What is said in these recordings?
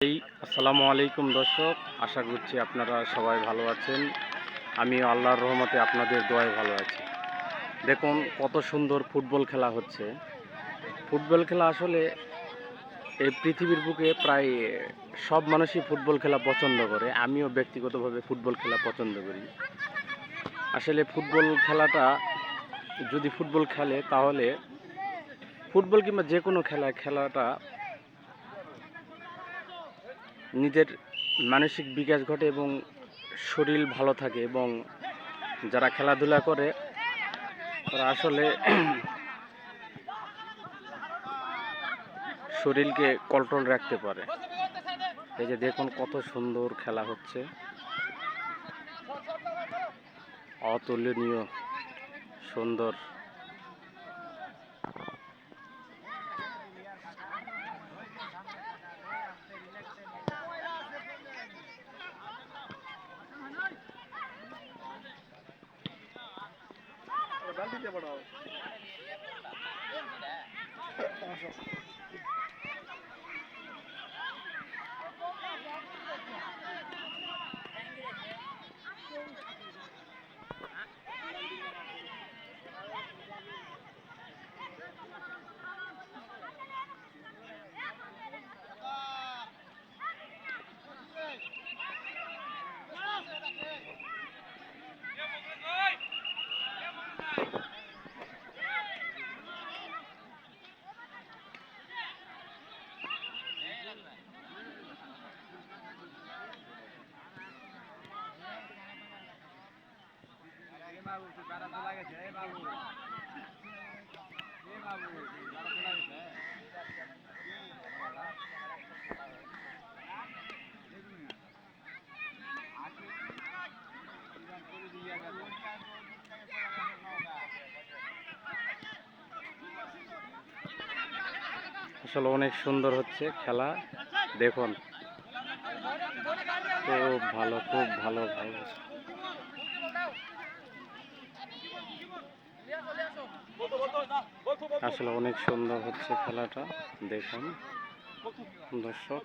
আসসালামু আলাইকুম দর্শক, আশা করছি আপনারা সবাই ভালো আছেন। আমি আল্লাহর রহমতে আপনাদের দোয়ায় ভালো আছি। দেখুন কত সুন্দর ফুটবল খেলা হচ্ছে। ফুটবল খেলা আসলে এই পৃথিবীর বুকে প্রায় সব মানুষই ফুটবল খেলা পছন্দ করে। আমিও ব্যক্তিগতভাবে ফুটবল খেলা পছন্দ করি। আসলে ফুটবল খেলাটা যদি ফুটবল খেলে তাহলে ফুটবল কিংবা যে কোনো খেলাটা নিজের মানসিক বিকাশ ঘটে এবং শরীর ভালো থাকে, এবং যারা খেলাধুলা করে তারা আসলে শরীরকে কন্ট্রোল রাখতে পারে। এই যে দেখুন কত সুন্দর খেলা হচ্ছে, অতুলনীয় সুন্দর। আসলে অনেক সুন্দর হচ্ছে খেলা, দেখুন খুব ভালো, খুব ভালো ভাই। আসলে অনেক সুন্দর হচ্ছে খেলাটা, দেখুন দর্শক।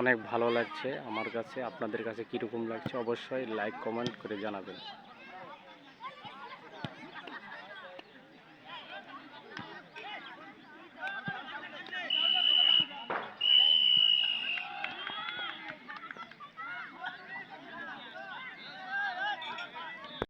অনেক ভালো লাগছে আমার কাছে। আপনাদের কাছে কীরকম লাগছে অবশ্যই লাইক কমেন্ট করে জানাবেন।